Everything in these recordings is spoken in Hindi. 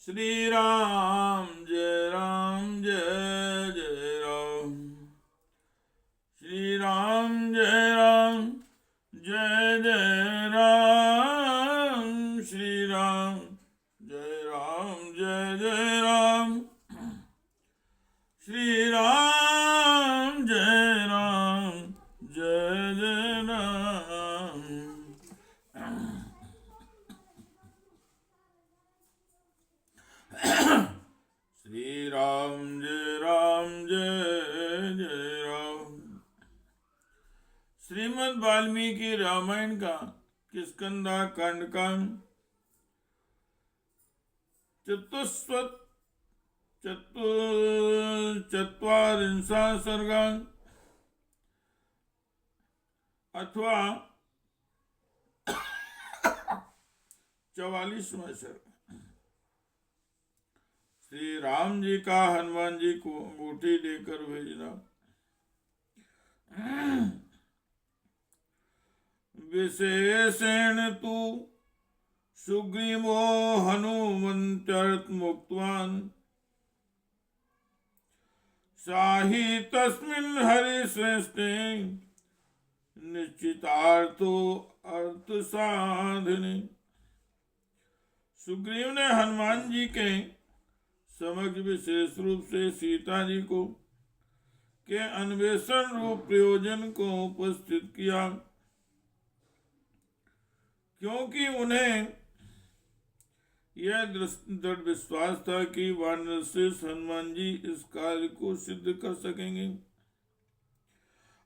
श्री राम जय जय राम। श्री राम जय जय राम। श्री राम जय जय राम। श्री राम जय जय राम। श्री राम जय जय राम। श्रीमद् वाल्मीकि रामायण का किष्किंधा कांड का चत्वारिंशा सर्गा अथवा 44वां सर्ग। श्री राम जी का हनुमान जी को अंगूठी देकर भेजना। विशेषेण तु सुग्रीवो हनुमन्त्यर्थ मुक्तवान् साहि तस्मिन् हरिश्रेष्ठे निश्चितार्थो अर्थ साधने। सुग्रीव ने हनुमान जी के समक्ष विशेष रूप से सीता जी को के अन्वेषण रूप प्रयोजन को उपस्थित किया, क्योंकि उन्हें यह दृढ़ विश्वास था कि वानर श्रेष्ठ हनुमान जी इस कार्य को सिद्ध कर सकेंगे।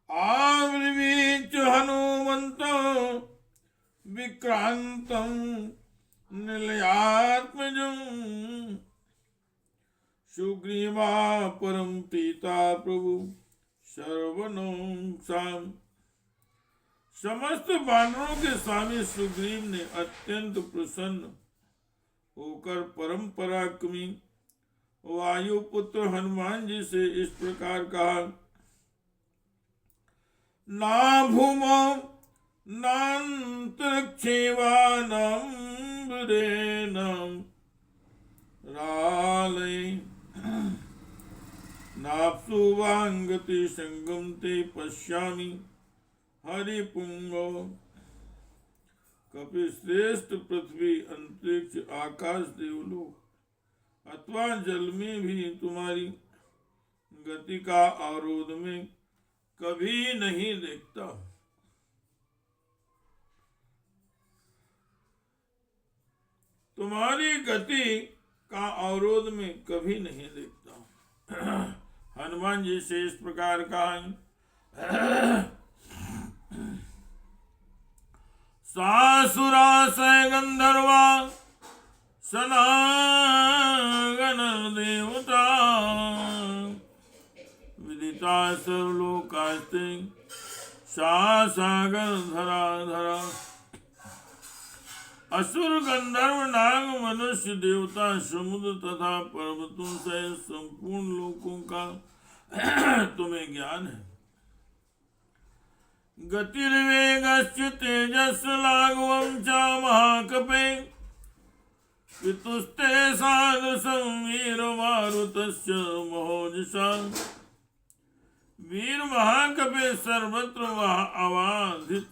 आब्रवीच हनुमंतो विक्रांतम निलयात्मजं सुग्रीवा परम प्रीता प्रभु सर्वनं साम। समस्त वानरों के स्वामी सुग्रीव ने अत्यंत प्रसन्न होकर परम पराक्रमी वायुपुत्र हनुमान जी से इस प्रकार कहा। ना भूमो नान्तरिक्षे वा नाम्बरेणं रालये नाप्सु वांगति संगम ते पश्यामि हरिपुंगो। कपिश्रेष्ठ पृथ्वी अंतरिक्ष आकाश देवलोक अथवा जल में भी तुम्हारी गति का अवरोध में कभी नहीं देखता। तुम्हारी गति का अवरोध में कभी नहीं देखता। हनुमान जी से इस प्रकार कहा। सासुरा स गंधर्वा सनागन देवता विदिता सर्वलोकास्ते सा सागर धरा धरा। असुर गंधर्व नाग मनुष्य देवता समुद्र तथा पर्वतों से संपूर्ण लोकों का तुम्हें ज्ञान है। गतिर्वेगश्च तेजस् लाघवं च महाकपे पितुस्ते सादृशं वीरमारुतस्य महोजसा। वीर महाकपे सर्वत्र अबाधित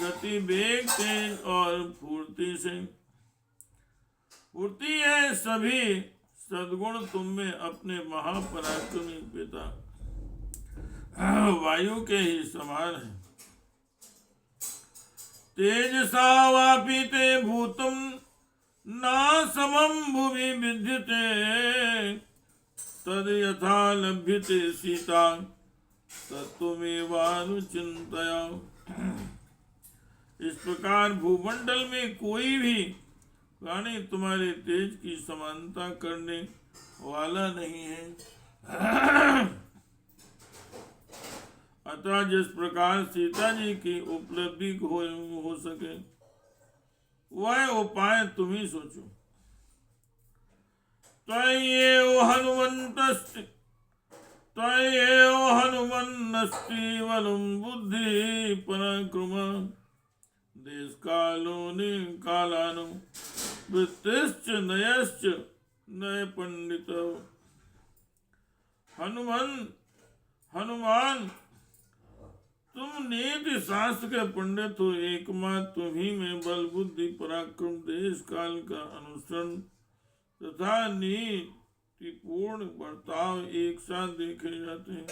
गति वेग तेज और फूर्ति से फूर्ति है सभी सद्गुण तुम में अपने महापराक्रमी पिता वायु के ही समान है। तेजसा वापि ते भूतम न समं भुवि विद्यते तद यथा लभ्यते सीता तत्त्वमेवानुचिन्तया। इस प्रकार भूमंडल में कोई भी प्राणी तुम्हारे तेज की समानता करने वाला नहीं है। अतः जिस प्रकार सीता जी की उपलब्धि हो सके वह उपाय तुम ही सोचो। त्वय्येव हनुमन्नस्ति बलं बुद्धि पराक्रम देश कालो कालानु वृत्तिश्च नयश्च नय पंडित। हनुमान तुम नीति शास्त्र के पंडित हो, एकमात्र तुम्ही में बल बुद्धि पराक्रम देश काल का अनुसरण तथा नीतिपूर्ण बर्ताव एक साथ देखे जाते हैं।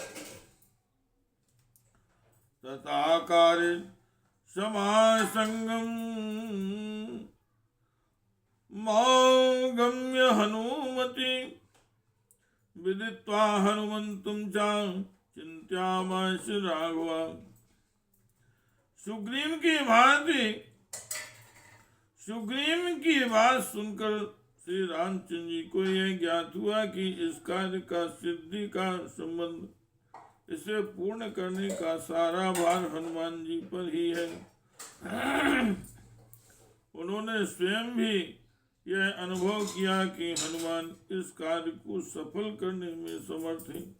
तथा कार्य समासंगम मौगम्य हनुमति विदित्वा हनुमंतुम च चिंत्यामास राघवा। सुग्रीव की बात सुनकर श्री रामचंद्र जी को यह ज्ञात हुआ कि इस कार्य का सिद्धि का संबंध इसे पूर्ण करने का सारा भार हनुमान जी पर ही है। उन्होंने स्वयं भी यह अनुभव किया कि हनुमान इस कार्य को सफल करने में समर्थ हैं।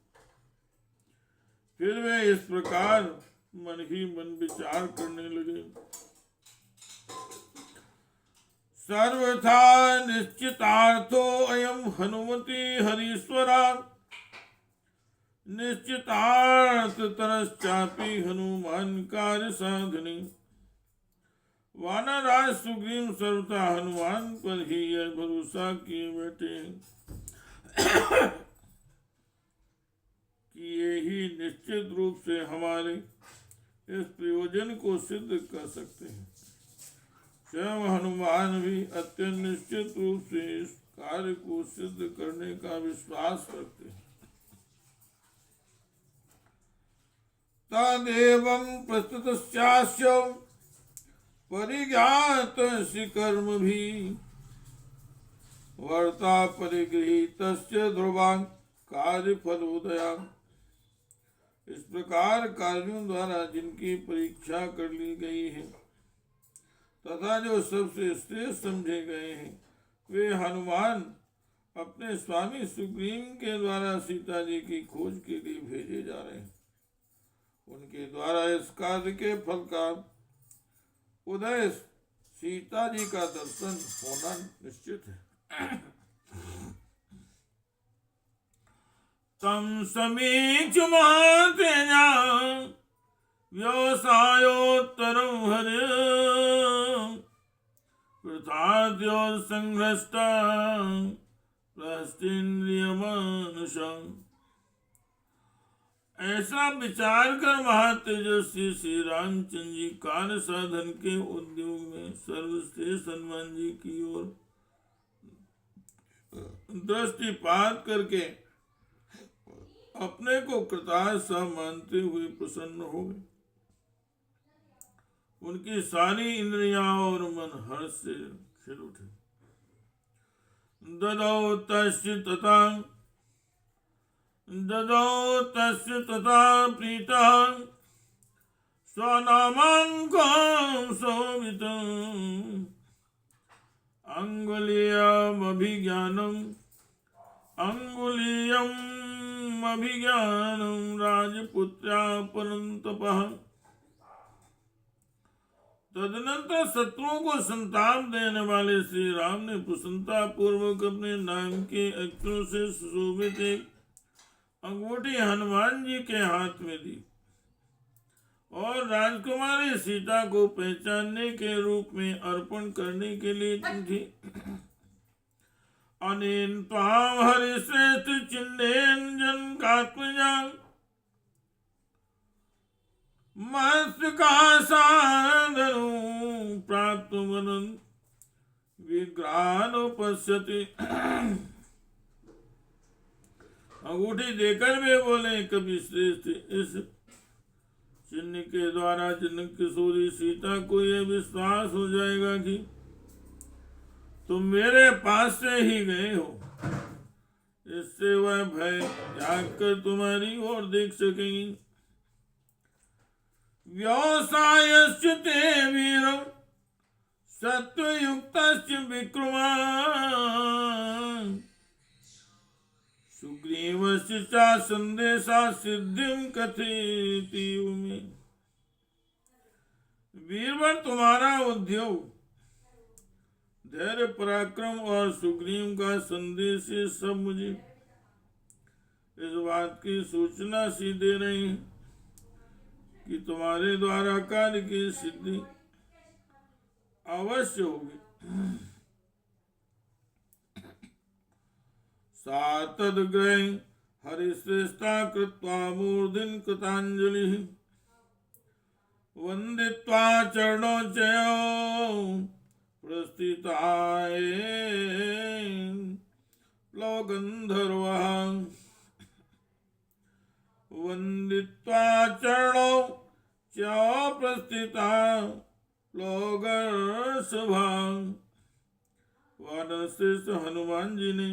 फिर वे इस प्रकार मन ही मन विचार करने लगे। सर्वथा निश्चितार्थो अयम हनुमति हरीश्वरा निश्चितार्थ तरश्चापि हनुमान कार्य साधने। वानरराज सुग्रीव सर्वथा हनुमान पर ही यह भरोसा किए बैठे हैं कि यही निश्चित रूप से हमारे इस प्रयोजन को सिद्ध कर सकते हैं। स्वयं हनुमान भी अत्यंत निश्चित रूप से इस कार्य को सिद्ध करने का विश्वास रखते हैं। तदेवं प्रस्तुतस्यास्य परिज्ञात कर्म भी वर्ता परिगृहीत ध्रुवा कार्य फलोदया। इस प्रकार कार्यों द्वारा जिनकी परीक्षा कर ली गई है तथा जो सबसे श्रेष्ठ समझे गए हैं, वे हनुमान अपने स्वामी सुग्रीव के द्वारा सीता जी की खोज के लिए भेजे जा रहे हैं। उनके द्वारा इस कार्य के फल का उदय सीता जी का दर्शन होना निश्चित है। तम समीक्ष महातेजा व्यवसायोत्तरं हरि वृथाद्योर संघ्रष्टा प्रहस्तेन्द्रियमानुषम्। ऐसा विचार कर महातेजस्वी श्री रामचंद्र जी कार्य साधन के उद्योग में सर्वश्रेष्ठ हनुमान जी की ओर दृष्टिपात करके अपने को कृतार्थ सा मानते हुए प्रसन्न हो गए। उनकी सारी इंद्रियां और मन हर्ष से खिल उठे। ददौ तस्य तथा प्रीतः स्वनामांकं सौमितम् अंगुलीयमभिज्ञानं राजपुत्र्या परन्तपः। तदनंतर शत्रुओं को संताप देने वाले श्री राम ने प्रसन्नता पूर्वक अपने नाम के अक्षरों से सुशोभित एक अंगूठी हनुमान जी के हाथ में दी और राजकुमारी सीता को पहचानने के रूप में अर्पण करने के लिए थी। अनेन त्वां हरिश्रेष्ठ चिन्हेन जनकात्मजा मस्तका साधनु प्राप्त वनन विग्रहानुपश्यति। अंगूठी देकर वे बोले, कभी श्रेष्ठ इस चिन्ह के द्वारा जनक किशोरी सीता को यह विश्वास हो जाएगा कि तुम मेरे पास से ही गए हो। इससे वह भय त्याग कर तुम्हारी ओर देख सकेंगी। व्यवसायस्य ते वीरं सत्वयुक्तस्य विक्रमान् सुग्रीवस्य च संदेशा सिद्धिं कथयति मे। वीरवर तुम्हारा उद्योग धैर्य पराक्रम और सुग्रीव का संदेश ये सब मुझे इस बात की सूचना सी दे रही है कि तुम्हारे द्वारा कार्य की सिद्धि अवश्य होगी। सातद्ग्रह हरिश्रेष्ठा कृत्वा मूर्धिन कृतांजलि वंदित्वा चरणोच्चयो प्रस्थिताय प्लवगन्धर्वः वंदित्वा चरणौ च प्रस्थिता प्लवगर्षभा। वानरश्रेष्ठ हनुमान जी ने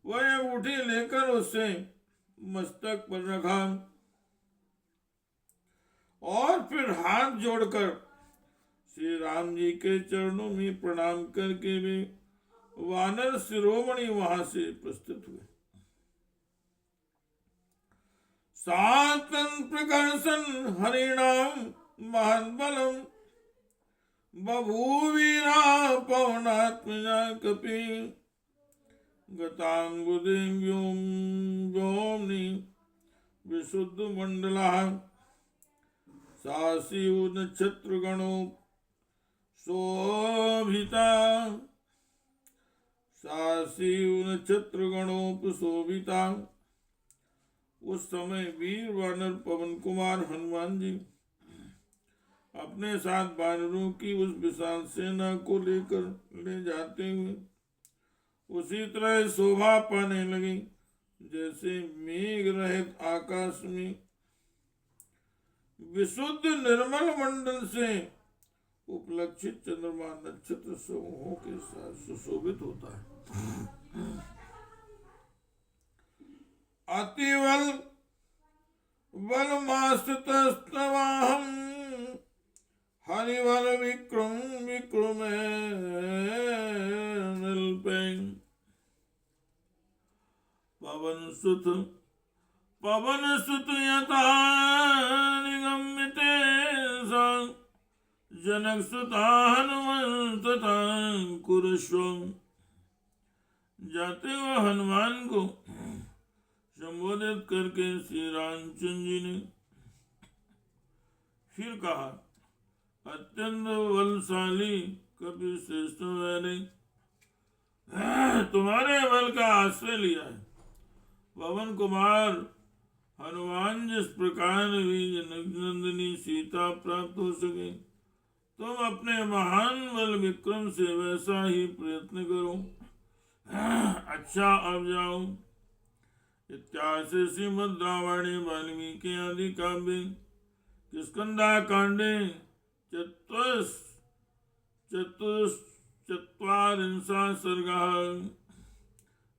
वह अंगूठी लेकर उससे मस्तक पर रखा और फिर हाथ जोड़कर श्री राम जी के चरणों में प्रणाम करके वे वानर शिरोमणि वहां से प्रस्तुत हुए। सातन प्रकर्षण हरिणाम महाबलम बभूवीरा पवनात्मजा कपि गतांगुदे व्योमनि विशुद्ध मंडला सासिव नक्षत्र गणो शोभिता सासिव नक्षत्र गणोपशोभिता। उस समय वीर वानर पवन कुमार हनुमान जी अपने साथ वानरों की उस विशाल सेना को लेकर ले जाते हुए उसी तरह शोभा पाने लगे जैसे मेघ रहित आकाश में विशुद्ध निर्मल मंडल से उपलक्षित चंद्रमा नक्षत्र समूहों के साथ सुशोभित होता है। अतिवल बलमास्तवाहम हरिवल विक्रम विक्रमे पवन सुत यथा निगम्यते जनक सुता हनुमंत कुरुश्वम। जाते हुए हनुमान को संबोधित करके श्री रामचंद्र जी ने फिर कहा, अत्यंत बलशाली कपि श्रेष्ठ मैंने तुम्हारे बल का आश्रय लिया है। पवन कुमार हनुमान जिस प्रकार भी जनकनंदिनी सीता प्राप्त हो सके तुम अपने महान बल विक्रम से वैसा ही प्रयत्न करो। अच्छा अब जाओ। इत्यादि श्रीमद् रामायणे वाल्मीकि आदि काव्ये किष्किंधा कांडे चत्वारिंशः सर्गः।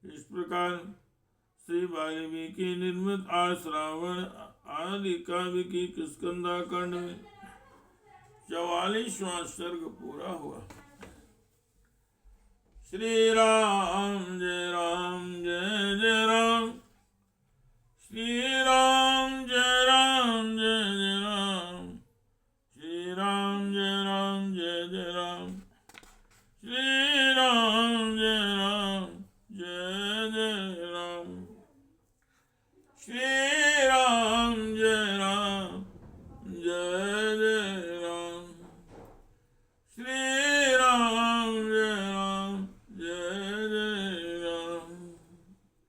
इस प्रकार श्री वाल्मीकि निर्मित आश्रावण आदि काव्य की किष्किंधा कांड में 44वां सर्ग पूरा हुआ। श्री राम जय जय राम। श्री राम जय जय राम। श्री राम जय जय राम। श्री